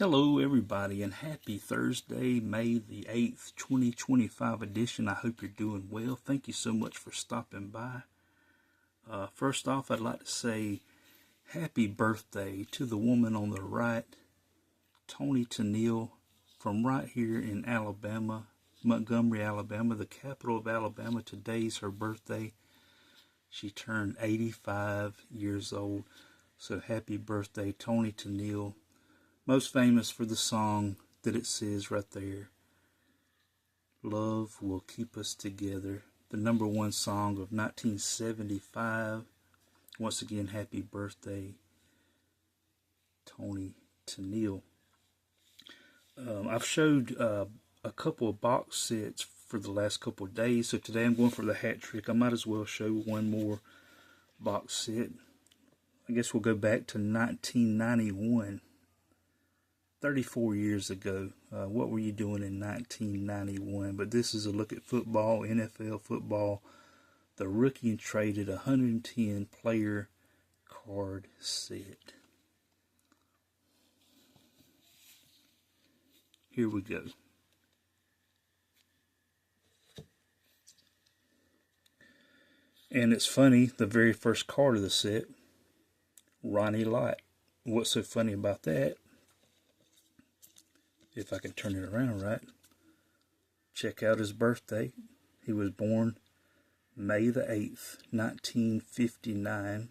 Hello, everybody, and happy Thursday, May the 8th, 2025 edition. I hope you're doing well. Thank you so much for stopping by. First off, I'd like to say happy birthday to the woman on the right, Tony Tennille, from right here in Alabama, Montgomery, Alabama, the capital of Alabama. Today's her birthday. She turned 85 years old. So happy birthday, Tony Tennille. Most famous for the song that it says right there, "Love Will Keep Us Together," the number one song of 1975. Once again, happy birthday, Tony Tennille. I've showed a couple of box sets for the last couple of days, so today I'm going for the hat trick. I might as well show one more box set. I guess we'll go back to 1991. 34 years ago. What were you doing in 1991? But this is a look at football, NFL football. The rookie and traded 110 player card set. Here we go. And it's funny, the very first card of the set, Ronnie Lott. What's so funny about that? If I can turn it around right, check out his birthday. He was born May the 8th, 1959.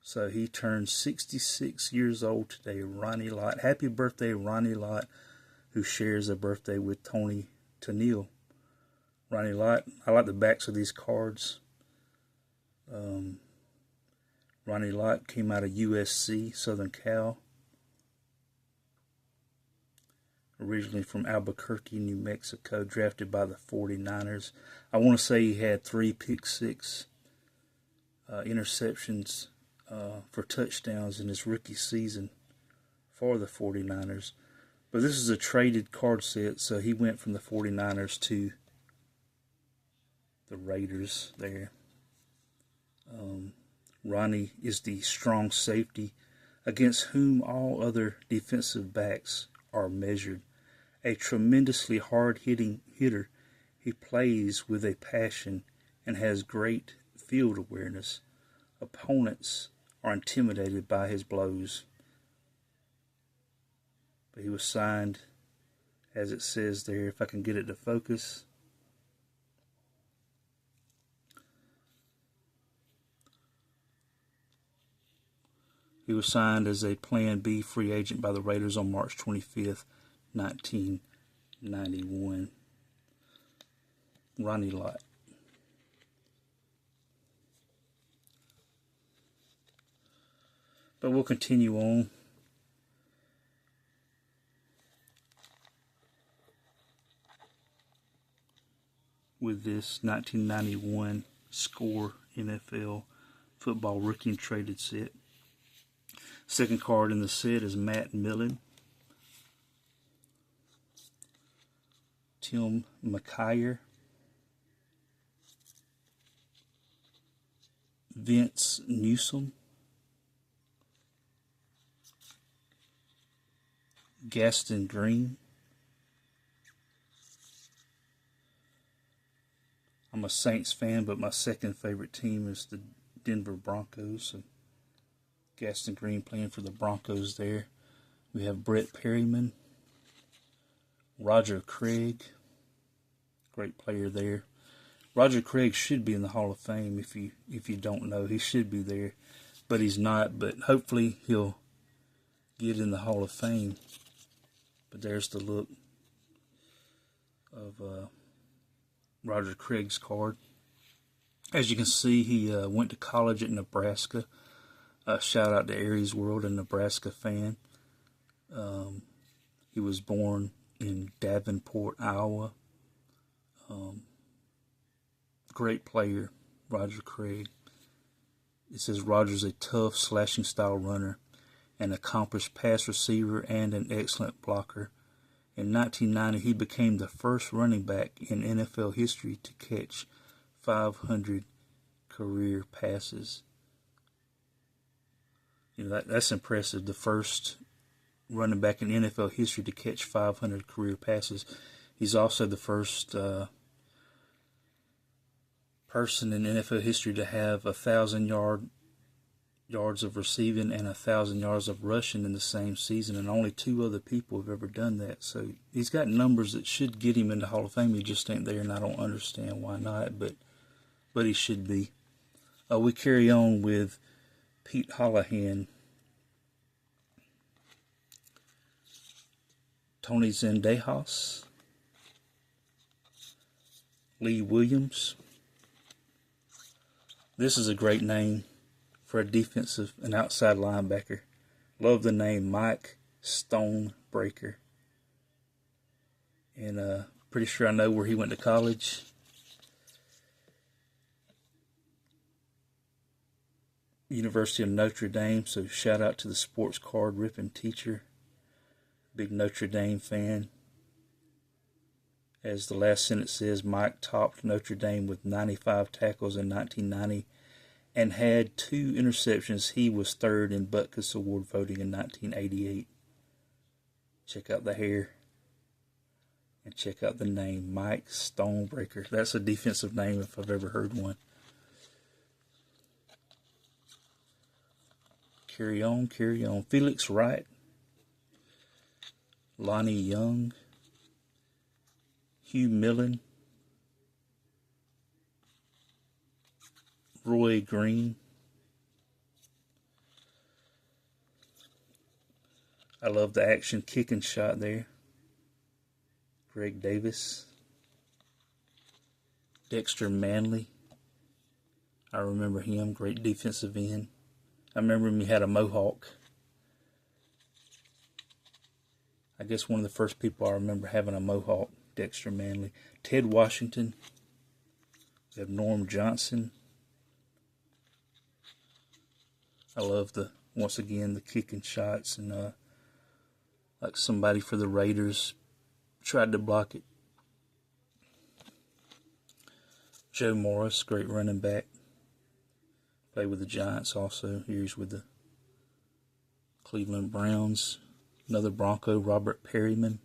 So he turned 66 years old today, Ronnie Lott. Happy birthday, Ronnie Lott, who shares a birthday with Tony Tennille. Ronnie Lott, I like the backs of these cards. Ronnie Lott came out of USC, Southern Cal. Originally from Albuquerque, New Mexico, drafted by the 49ers. I want to say he had 3 pick-six interceptions for touchdowns in his rookie season for the 49ers. But this is a traded card set, so he went from the 49ers to the Raiders there. Ronnie is the strong safety against whom all other defensive backs are measured. A tremendously hard-hitting hitter, he plays with a passion and has great field awareness. Opponents are intimidated by his blows. But he was signed, as it says there, if I can get it to focus. He was signed as a Plan B free agent by the Raiders on March 25th, 1991. Ronnie Lott. But we'll continue on. With this 1991 Score NFL football rookie and traded set. Second card in the set is Matt Millen. Tim McKyer, Vince Newsom, Gaston Green. I'm a Saints fan, but my second favorite team is the Denver Broncos. So Gaston Green playing for the Broncos there. We have Brett Perryman, Roger Craig. Great player there. Roger Craig should be in the Hall of Fame. If you don't know, he should be there, but he's not. But hopefully he'll get in the Hall of Fame. But there's the look of Roger Craig's card. As you can see, he went to college at Nebraska. Shout out to Aries World, a Nebraska fan. He was born in Davenport, Iowa. Great player, Roger Craig. It says Roger's a tough slashing style runner, an accomplished pass receiver, and an excellent blocker. In 1990, he became the first running back in NFL history to catch 500 career passes. You know, that's impressive. The first running back in NFL history to catch 500 career passes. He's also the first person in NFL history to have 1,000 yards of receiving and 1,000 yards of rushing in the same season, and only 2 other people have ever done that. So he's got numbers that should get him into Hall of Fame. He just ain't there, and I don't understand why not, but he should be. We carry on with Pete Holohan, Tony Zendejas, Lee Williams. This is a great name for a defensive and outside linebacker. Love the name Mike Stonebreaker. And pretty sure I know where he went to college. University of Notre Dame, so shout out to the sports card ripping teacher. Big Notre Dame fan. As the last sentence says, Mike topped Notre Dame with 95 tackles in 1990 and had 2 interceptions. He was 3rd in Butkus Award voting in 1988. Check out the hair. And check out the name, Mike Stonebreaker. That's a defensive name if I've ever heard one. Carry on, carry on. Felix Wright, Lonnie Young, Hugh Millen, Roy Green. I love the action kicking shot there. Greg Davis, Dexter Manley. I remember him, great defensive end. I remember him, he had a mohawk. I guess one of the first people I remember having a mohawk, Dexter Manley. Ted Washington. We have Norm Johnson. I love once again, the kicking shots, and like somebody for the Raiders tried to block it. Joe Morris, great running back. Played with the Giants also. Here he's with the Cleveland Browns. Another Bronco, Robert Perryman.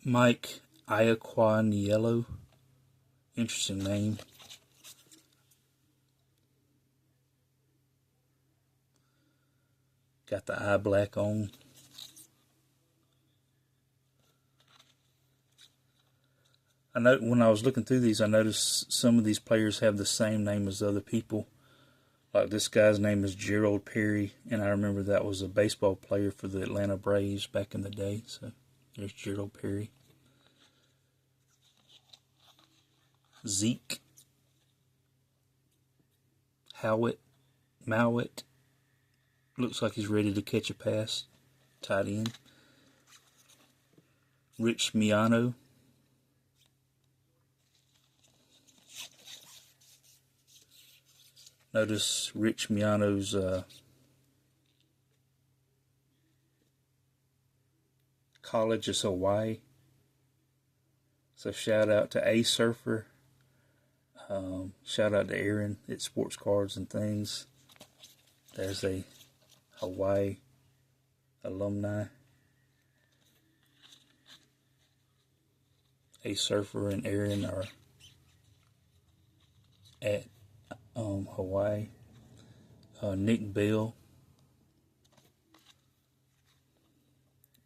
Mike Iaquaniello. Interesting name. Got the eye black on. I know when I was looking through these, I noticed some of these players have the same name as other people. Like this guy's name is Gerald Perry, and I remember that was a baseball player for the Atlanta Braves back in the day. So there's Gerald Perry. Zeke Mowat. Looks like he's ready to catch a pass. Tight end. Rich Miano. Notice Rich Miano's college is Hawaii. So shout out to A Surfer. Shout out to Aaron at Sports Cards and Things. There's a Hawaii alumni. A Surfer and Aaron are at Hawaii. Nick Bell,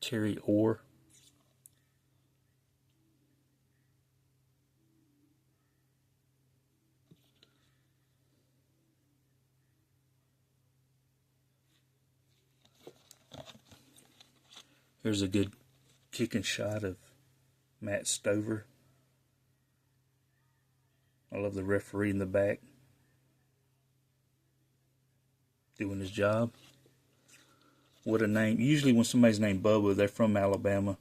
Terry Orr, here's a good kicking shot of Matt Stover. I love the referee in the back doing his job. What a name. Usually when somebody's named Bubba, they're from Alabama.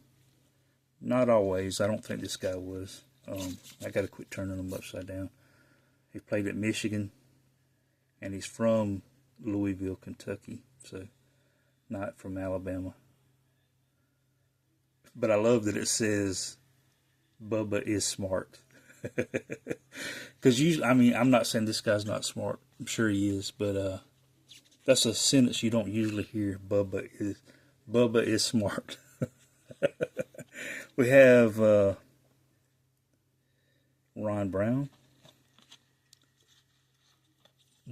Not always. I don't think this guy was. I got to quit turning them upside down. He played at Michigan, and he's from Louisville, Kentucky, so not from Alabama. But I love that it says Bubba is smart. Because usually, I mean, I'm not saying this guy's not smart. I'm sure he is, but That's a sentence you don't usually hear. Bubba is smart. We have Ron Brown,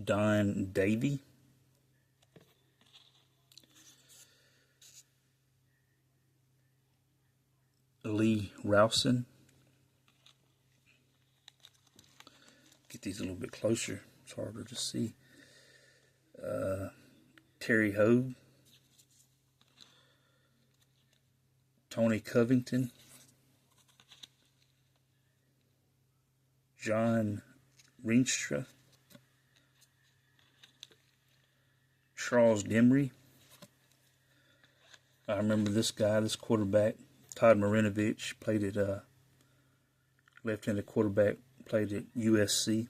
Don Davey, Lee Rowson. Get these a little bit closer. It's harder to see. Terry Hogue, Tony Covington, John Rienstra, Charles Demery. I remember this guy, this quarterback, Todd Marinovich, played at left-handed quarterback, played at USC.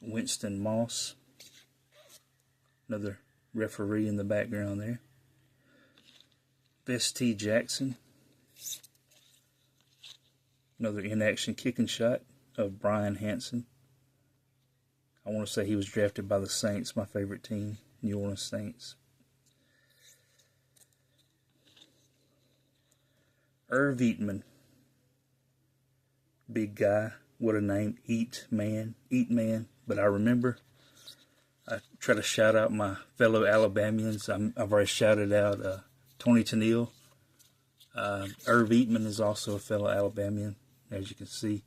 Winston Moss, another referee in the background there. Vest Jackson, another in-action kicking shot of Brian Hansen. I want to say he was drafted by the Saints, my favorite team, New Orleans Saints. Irv Eatman, big guy, what a name, Eat Man. But I remember, I try to shout out my fellow Alabamians. I've already shouted out Tony Tennille. Irv Eatman is also a fellow Alabamian, as you can see.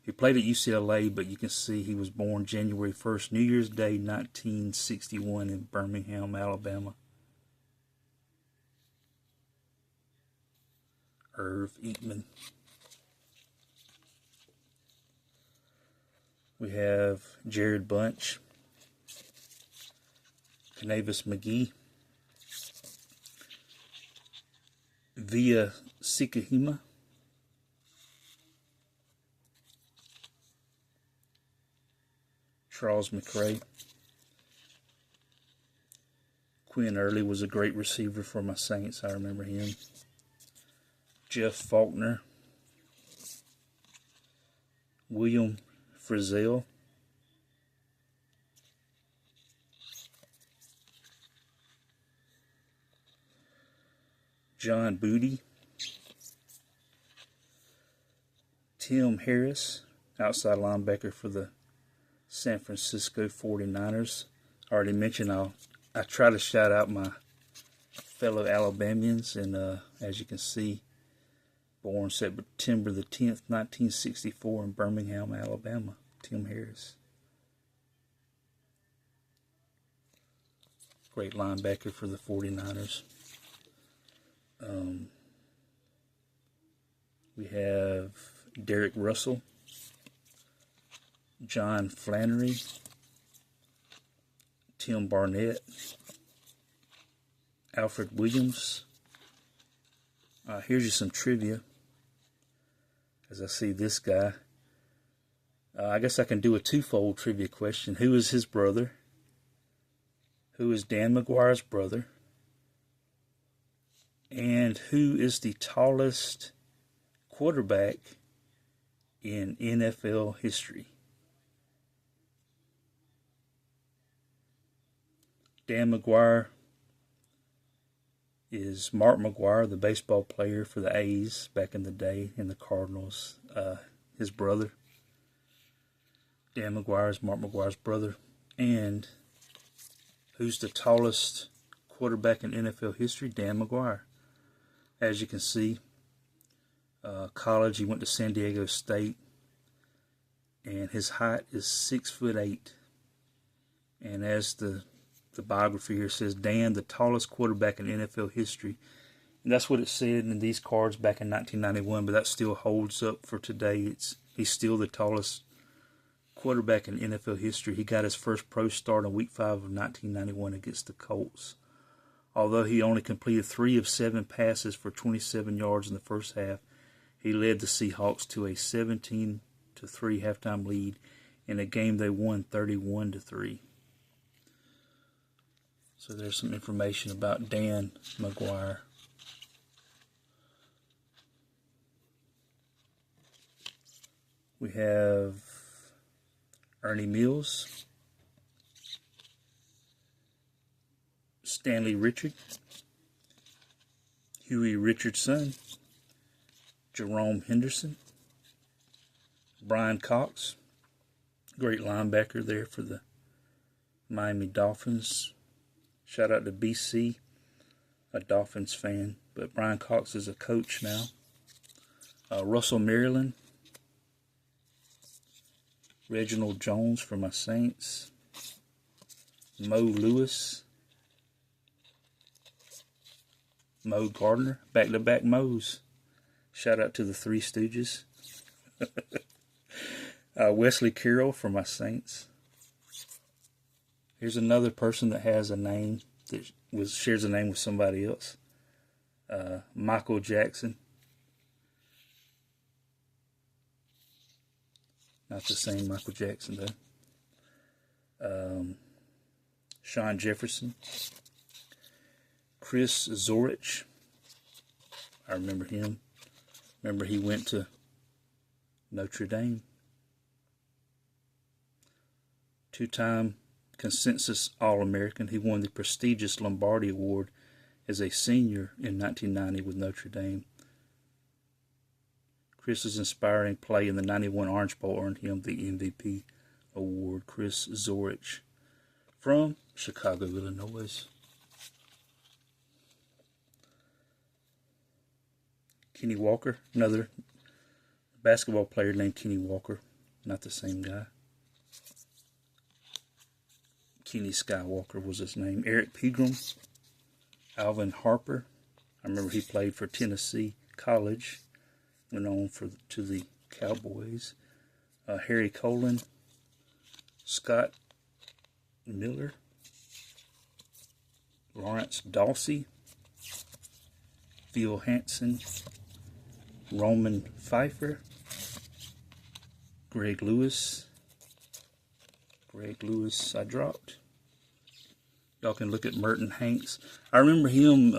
He played at UCLA, but you can see he was born January 1st, New Year's Day, 1961 in Birmingham, Alabama. Irv Eatman. We have Jared Bunch, Canavis McGee, Via Sikahima, Charles McRae. Quinn Early was a great receiver for my Saints. I remember him. Jeff Faulkner, William Frizzell, John Booty, Tim Harris, outside linebacker for the San Francisco 49ers. I already mentioned I try to shout out my fellow Alabamians, and as you can see, born September the 10th, 1964 in Birmingham, Alabama, Tim Harris. Great linebacker for the 49ers. We have Derek Russell, John Flannery, Tim Barnett, Alfred Williams. Here's just some trivia. As I see this guy, I guess I can do a twofold trivia question. Who is his brother? Who is Dan McGuire's brother? And who is the tallest quarterback in NFL history? Dan McGuire is Mark McGuire, the baseball player for the A's back in the day, and the Cardinals. His brother. Dan McGuire is Mark McGuire's brother. And who's the tallest quarterback in NFL history? Dan McGuire. As you can see, college, he went to San Diego State, and his height is 6'8". And as the biography here says, Dan, the tallest quarterback in NFL history. And that's what it said in these cards back in 1991, but that still holds up for today. He's still the tallest quarterback in NFL history. He got his first pro start in Week 5 of 1991 against the Colts. Although he only completed 3 of 7 passes for 27 yards in the first half, he led the Seahawks to a 17-3 halftime lead in a game they won 31-3. So there's some information about Dan McGuire. We have Ernie Mills, Stanley Richard, Huey Richardson, Jerome Henderson, Brian Cox, great linebacker there for the Miami Dolphins. Shout out to BC, a Dolphins fan, but Brian Cox is a coach now. Russell Maryland, Reginald Jones for my Saints, Mo Lewis, Mo Gardner, back-to-back Mo's. Shout out to the Three Stooges. Wesley Carroll for my Saints. Here's another person that has a name that shares a name with somebody else. Michael Jackson. Not the same Michael Jackson though. Sean Jefferson. Chris Zorich. I remember him. Remember he went to Notre Dame. Two-time consensus All-American. He won the prestigious Lombardi Award as a senior in 1990 with Notre Dame. Chris's inspiring play in the 91 Orange Bowl earned him the MVP award. Chris Zorich from Chicago, Illinois. Kenny Walker, another basketball player named Kenny Walker. Not the same guy. Kenny Skywalker was his name. Eric Pegram, Alvin Harper. I remember he played for Tennessee College. Went on to the Cowboys. Harry Colin, Scott Miller, Lawrence Dawsey, Phil Hansen, Roman Pfeiffer, Greg Lewis. I dropped. Y'all can look at Merton Hanks. I remember him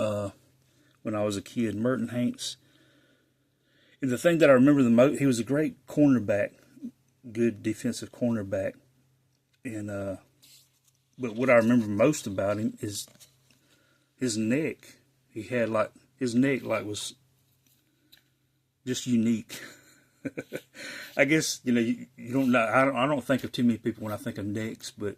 when I was a kid. Merton Hanks. And the thing that I remember the most, he was a great cornerback, good defensive cornerback. And but what I remember most about him is his neck. He had his neck was just unique. I guess you don't know. I don't think of too many people when I think of necks, but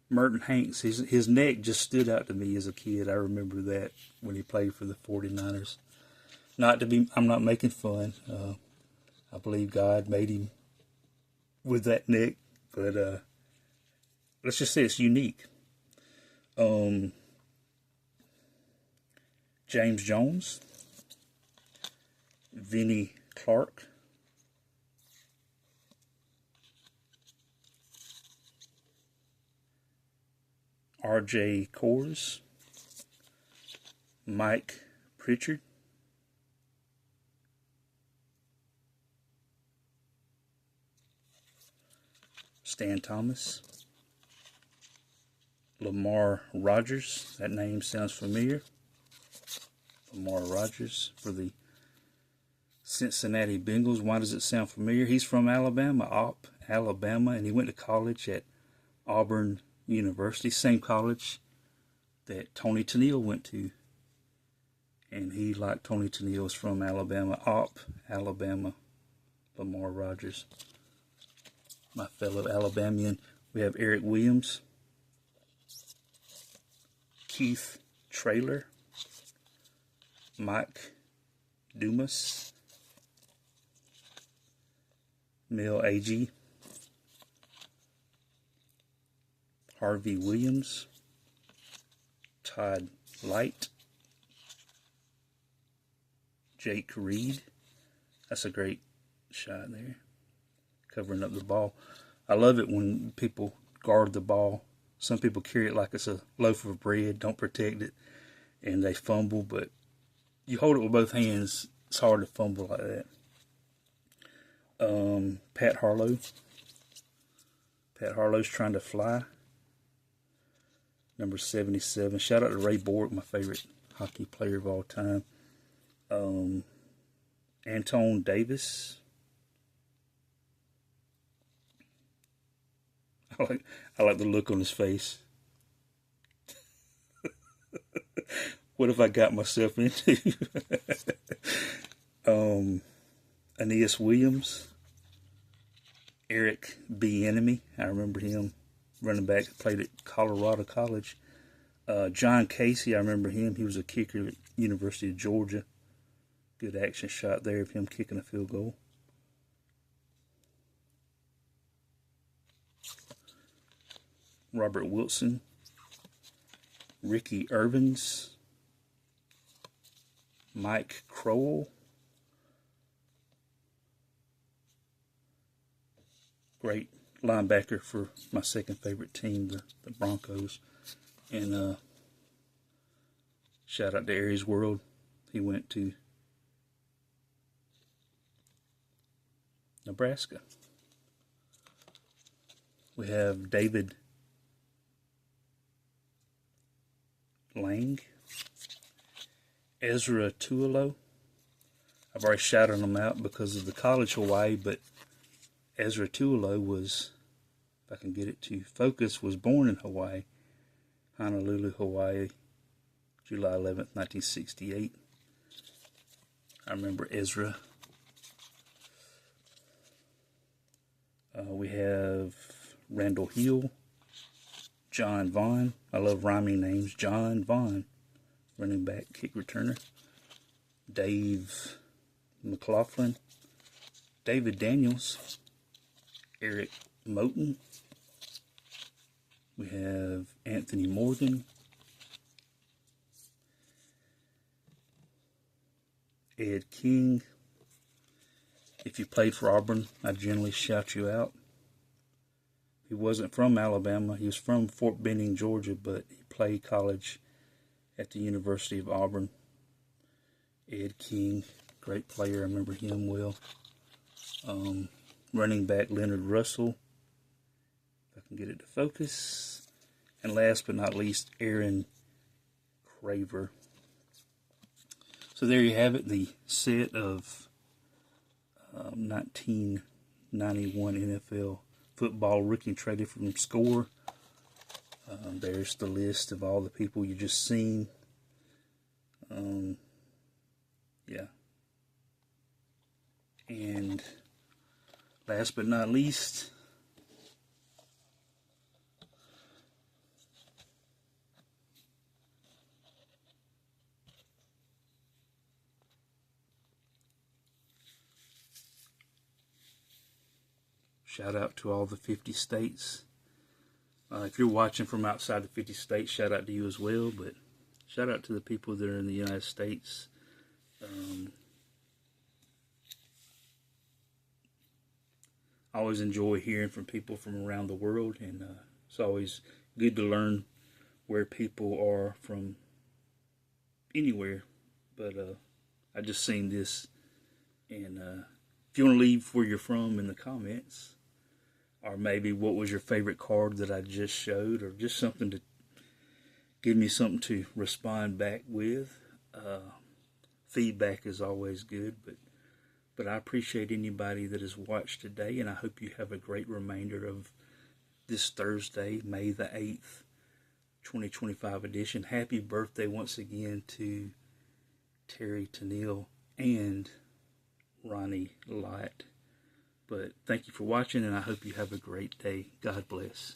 Merton Hanks, his neck just stood out to me as a kid. I remember that when he played for the 49ers. I'm not making fun. I believe God made him with that neck, but let's just say it's unique. James Jones, Vinnie Clark, R.J. Coors, Mike Pritchard, Stan Thomas, Lamar Rogers. That name sounds familiar. Lamar Rogers for the Cincinnati Bengals. Why does it sound familiar? He's from Alabama, Alabama, and he went to college at Auburn University, same college that Tony Tennille went to. And he, like Tony Tennille, is from Alabama, Alabama. Lamar Rogers, my fellow Alabamian. We have Eric Williams, Keith Traylor, Mike Dumas, Mel Agee, Harvey Williams, Todd Light, Jake Reed. That's a great shot there, covering up the ball. I love it when people guard the ball. Some people carry it like it's a loaf of bread, don't protect it, and they fumble, but you hold it with both hands, it's hard to fumble like that. Pat Harlow. Pat Harlow's Trying to Fly. Number 77. Shout out to Ray Bork, my favorite hockey player of all time. Anton Davis. I like the look on his face. What have I got myself into? Aeneas Williams, Eric Bieniemy. I remember him, running back, played at Colorado College. John Casey, I remember him. He was a kicker at University of Georgia. Good action shot there of him kicking a field goal. Robert Wilson, Ricky Irvins, Mike Crowell, great linebacker for my second favorite team, the Broncos. And shout out to Aries World. He went to Nebraska. We have David Lang, Ezra Tuolo. I've already shouted him out because of the college Hawaii, but Ezra Tuolo was, if I can get it to focus, was born in Hawaii, Honolulu, Hawaii, July 11th, 1968. I remember Ezra. We have Randall Hill, John Vaughn. I love rhyming names. John Vaughn, running back, kick returner. Dave McLaughlin, David Daniels, Eric Moten. We have Anthony Morgan, Ed King. If you played for Auburn, I generally shout you out. He wasn't from Alabama. He was from Fort Benning, Georgia, but he played college at the University of Auburn. Ed King, great player. I remember him well. Running back Leonard Russell, if I can get it to focus. And last but not least, Aaron Craver. So there you have it, the set of 1991 NFL football rookie traded from Score. There's the list of all the people you just seen. Yeah. And last but not least, shout out to all the 50 states. If you're watching from outside the 50 states, shout out to you as well. But shout out to the people that are in the United States. I always enjoy hearing from people from around the world, and it's always good to learn where people are from anywhere. But I just seen this, and if you want to leave where you're from in the comments, or maybe what was your favorite card that I just showed, or just something to give me something to respond back with. Feedback is always good, but I appreciate anybody that has watched today, and I hope you have a great remainder of this Thursday, May the 8th, 2025 edition. Happy birthday once again to Terry Tennille and Ronnie Light. But thank you for watching, and I hope you have a great day. God bless.